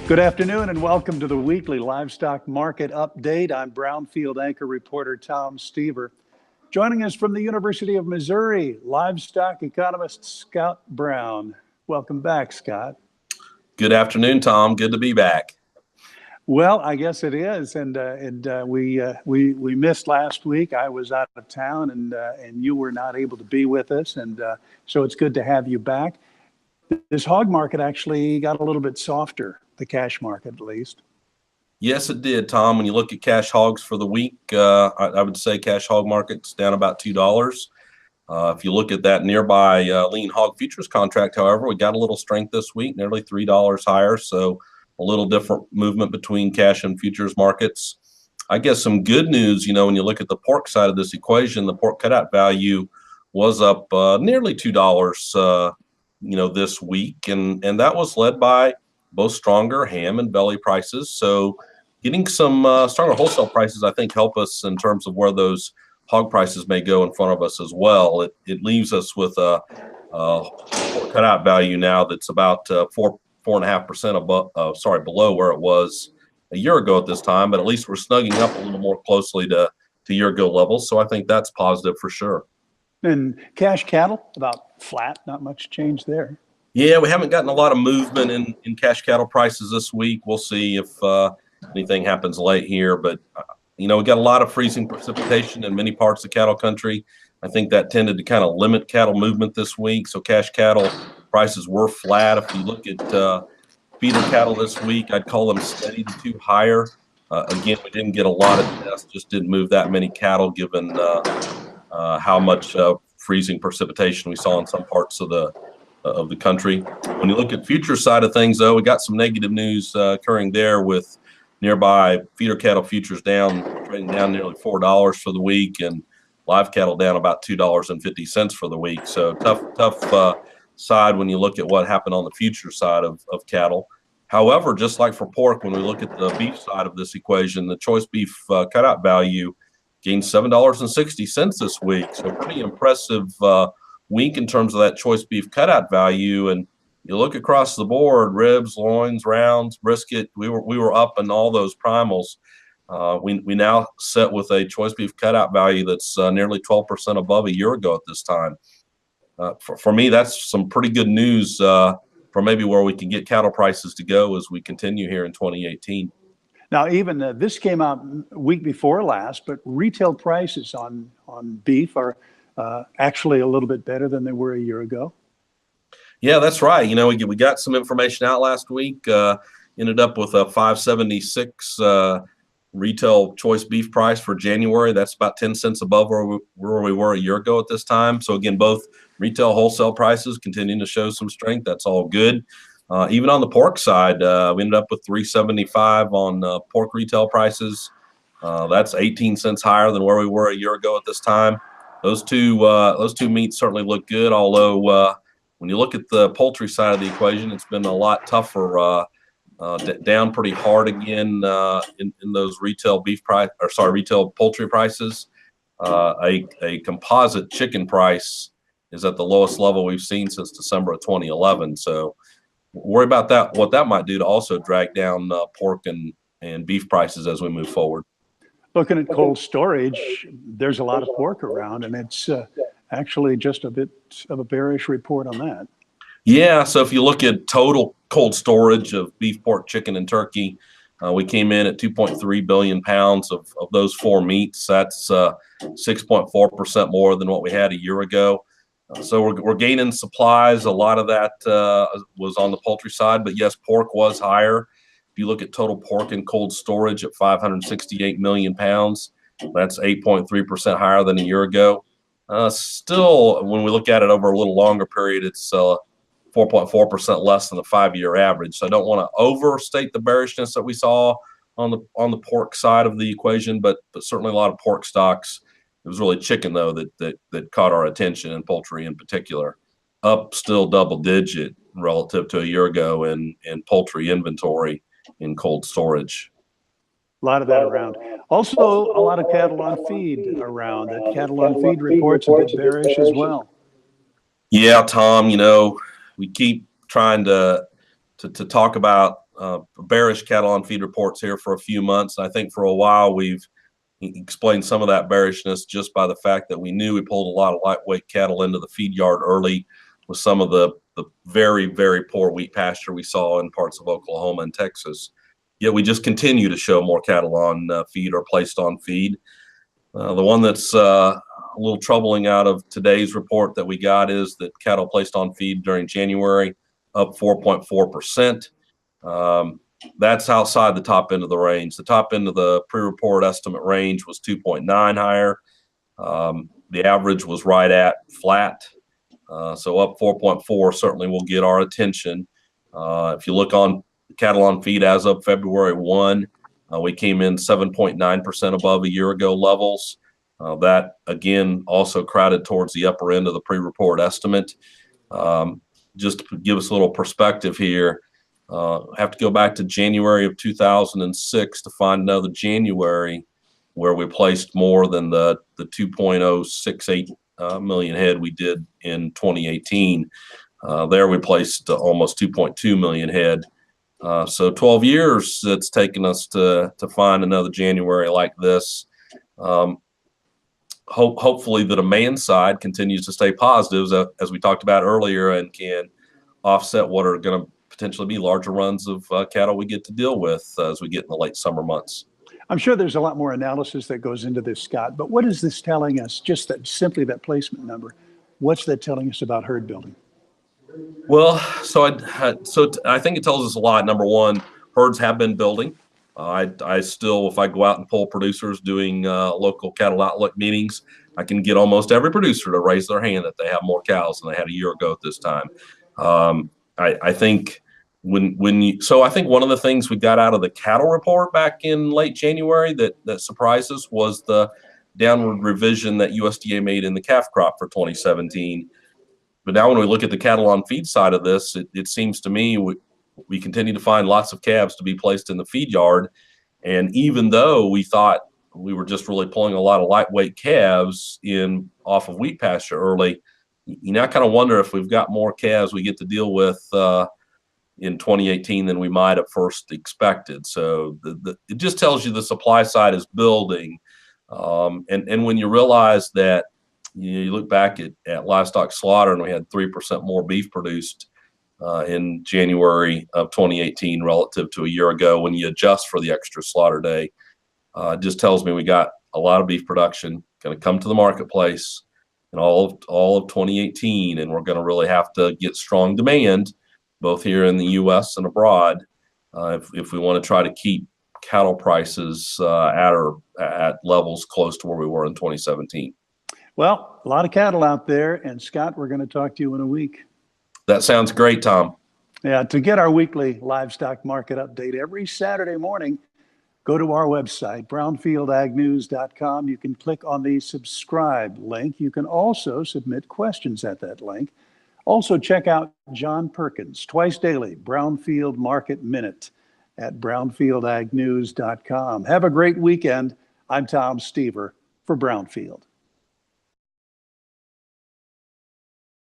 Good afternoon and welcome to the Weekly Livestock Market Update. I'm Brownfield anchor reporter Tom Stever. Joining us from the University of Missouri, livestock economist Scott Brown. Welcome back, Scott. Good afternoon, Tom. Good to be back. Well, I guess it is, and we missed last week. I was out of town, and you were not able to be with us, and so it's good to have you back. This hog market actually got a little bit softer, the cash market at least. Yes, it did, Tom. When you look at cash hogs for the week, I would say cash hog market's down about $2. If you look at that nearby lean hog futures contract, however, we got a little strength this week, nearly $3 higher. So a little different movement between cash and futures markets. I guess some good news, when you look at the pork side of this equation, the pork cutout value was up nearly $2, this week. And that was led by both stronger ham and belly prices. So getting some stronger wholesale prices, I think, help us in terms of where those hog prices may go in front of us as well. It leaves us with a pork cutout value now that's about 4.5% above, below where it was a year ago at this time. But at least we're snugging up a little more closely to year ago levels. So I think that's positive for sure. And cash cattle, about flat, not much change there. Yeah, we haven't gotten a lot of movement in cash cattle prices this week. We'll see if anything happens late here. But, we got a lot of freezing precipitation in many parts of cattle country. I think that tended to kind of limit cattle movement this week. So cash cattle prices were flat. If you look at feeder cattle this week, I'd call them steady to two higher. Again, we didn't get a lot of tests, just didn't move that many cattle given how much freezing precipitation we saw in some parts of the country. When you look at future side of things, though, we got some negative news occurring there with nearby feeder cattle futures trading down nearly $4 for the week, and live cattle down about $2.50 for the week. So tough side when you look at what happened on the future side of cattle. However, just like for pork, when we look at the beef side of this equation, the choice beef cutout value gained $7.60 this week. So pretty impressive week in terms of that choice beef cutout value. And you look across the board, ribs, loins, rounds, brisket, we were up in all those primals. We now sit with a choice beef cutout value that's nearly 12% above a year ago at this time. For me, that's some pretty good news for maybe where we can get cattle prices to go as we continue here in 2018. Now, even this came out week before last, but retail prices on beef are actually a little bit better than they were a year ago. Yeah, that's right. We got some information out last week. Ended up with a $5.76 retail choice beef price for January. That's about 10 cents above where we were a year ago at this time. So again, both retail wholesale prices continuing to show some strength. That's all good. Even on the pork side, we ended up with $3.75 on pork retail prices. That's 18 cents higher than where we were a year ago at this time. Those two meats certainly look good, although when you look at the poultry side of the equation, it's been a lot tougher, down pretty hard again in those retail retail poultry prices. A composite chicken price is at the lowest level we've seen since December of 2011. So worry about that, what that might do to also drag down pork and beef prices as we move forward. Looking at cold storage, there's a lot of pork around, and it's actually just a bit of a bearish report on that. Yeah, so if you look at total cold storage of beef, pork, chicken, and turkey, we came in at 2.3 billion pounds of those four meats. That's 6.4% more than what we had a year ago. So we're gaining supplies. A lot of that was on the poultry side, but yes, pork was higher. If you look at total pork and cold storage at 568 million pounds, that's 8.3% higher than a year ago. Still, when we look at it over a little longer period, it's 4.4% less than the 5-year average. So I don't want to overstate the bearishness that we saw on the pork side of the equation, but certainly a lot of pork stocks. It was really chicken, though, that caught our attention, and poultry in particular. Up still double digit relative to a year ago in poultry inventory in cold storage. A lot of that around. Also, a lot of cattle on feed around. That cattle on feed report's a bit bearish as well. Yeah, Tom, we keep trying to talk about bearish cattle on feed reports here for a few months. And I think for a while we've explained some of that bearishness just by the fact that we knew we pulled a lot of lightweight cattle into the feed yard early with some of the very, very poor wheat pasture we saw in parts of Oklahoma and Texas. Yet we just continue to show more cattle on feed or placed on feed. The one that's a little troubling out of today's report that we got is that cattle placed on feed during January up 4.4%. That's outside the top end of the range. The top end of the pre-report estimate range was 2.9 higher. The average was right at flat. So up 4.4 certainly will get our attention. If you look on cattle on feed as of February 1, we came in 7.9% above a year ago levels. That again also crowded towards the upper end of the pre-report estimate. Just to give us a little perspective here, have to go back to January of 2006 to find another January where we placed more than the 2.068 million head we did in 2018. There we placed almost 2.2 million head. So 12 years it's taken us to find another January like this. Hopefully the demand side continues to stay positive as we talked about earlier and can offset what are going to potentially be larger runs of cattle we get to deal with as we get in the late summer months. I'm sure there's a lot more analysis that goes into this, Scott, but what is this telling us? Just that simply that placement number. What's that telling us about herd building? Well, so I think it tells us a lot. Number one, herds have been building. I still, if I go out and poll producers doing local cattle outlook meetings, I can get almost every producer to raise their hand that they have more cows than they had a year ago at this time. I think I think one of the things we got out of the cattle report back in late January that surprised us was the downward revision that USDA made in the calf crop for 2017. But now when we look at the cattle on feed side of this, it seems to me we continue to find lots of calves to be placed in the feed yard. And even though we thought we were just really pulling a lot of lightweight calves in off of wheat pasture early, you now kind of wonder if we've got more calves we get to deal with in 2018 than we might have first expected. So it just tells you the supply side is building. And when you realize that, you look back at livestock slaughter and we had 3% more beef produced in January of 2018 relative to a year ago when you adjust for the extra slaughter day. It just tells me we got a lot of beef production going to come to the marketplace in all of 2018, and we're going to really have to get strong demand both here in the U.S. and abroad if we want to try to keep cattle prices at levels close to where we were in 2017. Well, a lot of cattle out there, and Scott, we're going to talk to you in a week. That sounds great, Tom. Yeah, to get our weekly livestock market update every Saturday morning, go to our website, brownfieldagnews.com. You can click on the subscribe link. You can also submit questions at that link. Also, check out John Perkins, twice daily, Brownfield Market Minute at brownfieldagnews.com. Have a great weekend. I'm Tom Stever for Brownfield.